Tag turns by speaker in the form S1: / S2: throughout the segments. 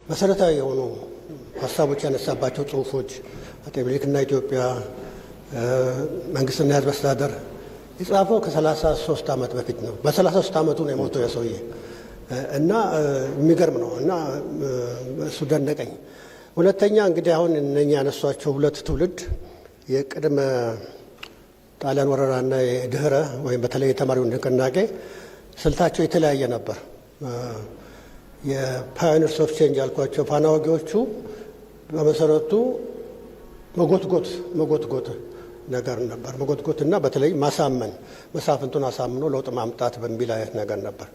S1: መሰረታዊ የሆኑ ሀሳቦች ያነሳባቸው ጽሁፎች አጤ ምኒልክና ኢትዮጵያ መንግስትና ህዝብ አስተዳደር የጻፈው ከ33 ዓመት በፊት ነው። በ33 ዓመቱ ነው የሞተው የሰውዬ እና የሚገርም ነው እና እሱ ደነቀኝ። ሁለተኛ እንግዲህ አሁን እነኛ ያነሷቸው ሁለት ትውልድ የቅድመ ጣሊያን ወረራና የድህረ ወይም በተለይ የተማሪው ንቅናቄ ስልታቸው የተለያየ ነበር። የፓዮኒርስ ኦፍ ቼንጅ ያልኳቸው ፋናወጊዎቹ በመሰረቱ መጎትጎት ነገር ነበር። መጎትጎት እና በተለይ ማሳመን መሳፍንቱን አሳምኖ ለውጥ ማምጣት በሚል አይነት ነገር ነበር።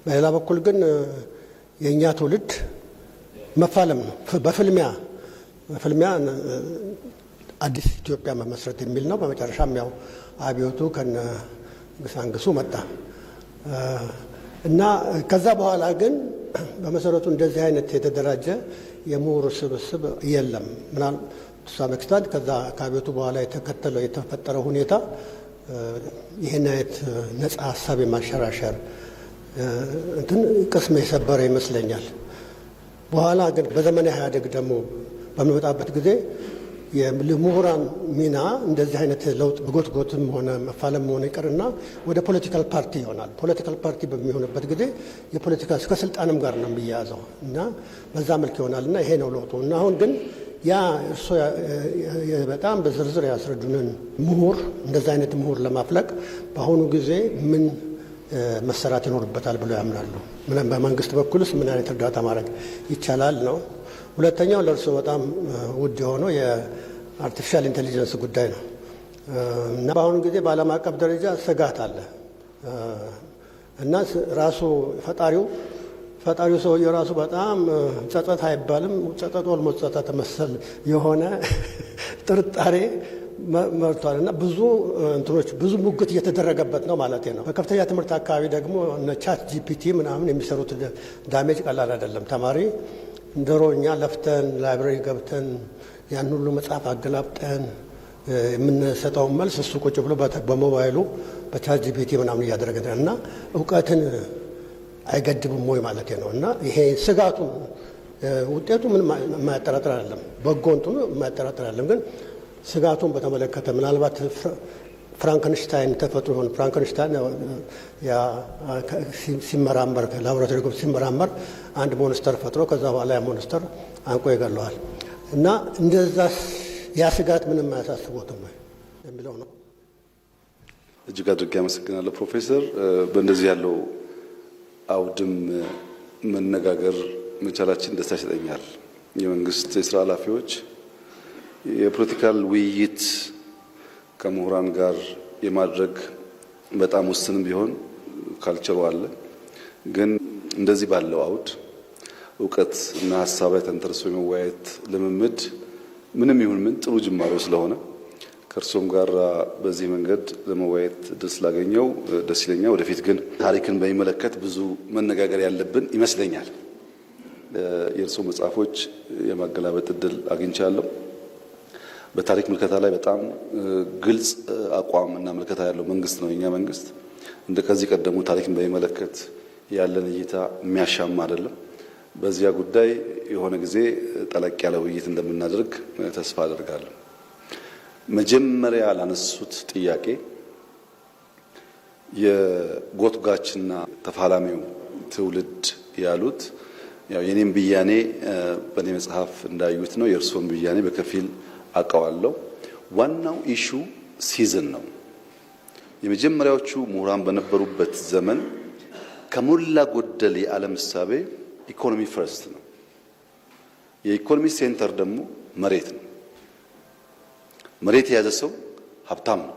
S1: በሌላ በኩል ግን የእኛ ትውልድ መፋለም ነው። በፍልሚያ አዲስ ኢትዮጵያ መመስረት የሚል ነው። በመጨረሻም ያው አብዮቱ ከነ ግሳንግሱ መጣ እና ከዛ በኋላ ግን በመሰረቱ እንደዚህ አይነት የተደራጀ የምሁር ስብስብ የለም። ሳመክስታን ከዛ ከአብዮቱ በኋላ የተፈጠረው ሁኔታ ይህን አይነት ነጻ ሀሳብ የማንሸራሸር እንትን ቅስም የሰበረ ይመስለኛል። በኋላ ግን በዘመነ ኢህአዴግ ደግሞ በሚመጣበት ጊዜ የምሁራን ሚና እንደዚህ አይነት ለውጥ በጎትጎትም ሆነ መፋለም ሆነ ይቀርና ወደ ፖለቲካል ፓርቲ ይሆናል። ፖለቲካል ፓርቲ በሚሆንበት ጊዜ የፖለቲካ ከስልጣንም ጋር ነው የሚያያዘው እና በዛ መልክ ይሆናል እና ይሄ ነው ለውጡ እና አሁን ግን ያ እርሶ በጣም በዝርዝር ያስረዱንን ምሁር እንደዚህ አይነት ምሁር ለማፍለቅ በአሁኑ ጊዜ ምን መሰራት ይኖርበታል ብለው ያምናሉ? በመንግስት በኩልስ ምን አይነት እርዳታ ማድረግ ይቻላል ነው። ሁለተኛው ለእርሶ በጣም ውድ የሆነው የአርቲፊሻል ኢንቴሊጀንስ ጉዳይ ነው እና በአሁኑ ጊዜ በዓለም አቀፍ ደረጃ ስጋት አለ እና ራሱ ፈጣሪው ሰውዬው ራሱ በጣም ጸጸት አይባልም ጸጸት ኦልሞት ጸጸት መሰል የሆነ ጥርጣሬ መርቷል እና ብዙ ሙግት እየተደረገበት ነው ማለት ነው። በከፍተኛ ትምህርት አካባቢ ደግሞ እነ ቻት ጂፒቲ ምናምን የሚሰሩት ዳሜጅ ቀላል አይደለም። ተማሪ እንደሮ እኛ ለፍተን ላይብረሪ ገብተን ያን ሁሉ መጽሐፍ አገላብጠን የምንሰጠውን መልስ እሱ ቁጭ ብሎ በሞባይሉ በቻት ጂፒቲ ምናምን እያደረገ እና እውቀትን አይገድብም ወይ ማለት ነው እና ይሄ ስጋቱ ውጤቱ ምን የማያጠራጥር አይደለም፣ በጎ እንትኑ የማያጠራጥር አይደለም። ግን ስጋቱን በተመለከተ ምናልባት ፍራንከንሽታይን ተፈጥሮ ይሆን ፍራንከንሽታይን ሲመራመር ላቦራቶሪ ግብ ሲመራመር አንድ ሞንስተር ፈጥሮ ከዛ በኋላ ያ ሞንስተር አንቆ ይገለዋል እና እንደዛ ያ ስጋት ምንም አያሳስቦትም የሚለው ነው።
S2: እጅግ አድርጌ አመሰግናለሁ ፕሮፌሰር። በእንደዚህ ያለው አውድም መነጋገር መቻላችን ደስታ ይሰጠኛል። የመንግስት የስራ ኃላፊዎች የፖለቲካል ውይይት ከምሁራን ጋር የማድረግ በጣም ውስንም ቢሆን ካልቸሩ አለ። ግን እንደዚህ ባለው አውድ እውቀት እና ሀሳብ ላይ ተንተርሶ የመወያየት ልምምድ ምንም ይሁን ምን ጥሩ ጅማሮ ስለሆነ ከእርሶም ጋር በዚህ መንገድ ለመወያየት እድል ስላገኘው ደስ ይለኛል። ወደፊት ግን ታሪክን በሚመለከት ብዙ መነጋገር ያለብን ይመስለኛል። የእርሶ መጽሐፎች የማገላበጥ እድል አግኝቻለሁ። በታሪክ ምልከታ ላይ በጣም ግልጽ አቋም እና ምልከታ ያለው መንግስት ነው የኛ መንግስት። እንደ ከዚህ ቀደሙ ታሪክን በሚመለከት ያለን እይታ የሚያሻማ አይደለም። በዚያ ጉዳይ የሆነ ጊዜ ጠለቅ ያለ ውይይት እንደምናደርግ ተስፋ አደርጋለሁ። መጀመሪያ ላነሱት ጥያቄ የጎትጓችና ተፋላሚው ትውልድ ያሉት ያው የኔም ብያኔ በኔ መጽሐፍ እንዳዩት ነው። የእርሶም ብያኔ በከፊል አውቀዋለሁ። ዋናው ኢሹ ሲዝን ነው። የመጀመሪያዎቹ ምሁራን በነበሩበት ዘመን ከሞላ ጎደል የዓለም እሳቤ ኢኮኖሚ ፈርስት ነው። የኢኮኖሚ ሴንተር ደግሞ መሬት ነው። መሬት የያዘ ሰው ሀብታም ነው።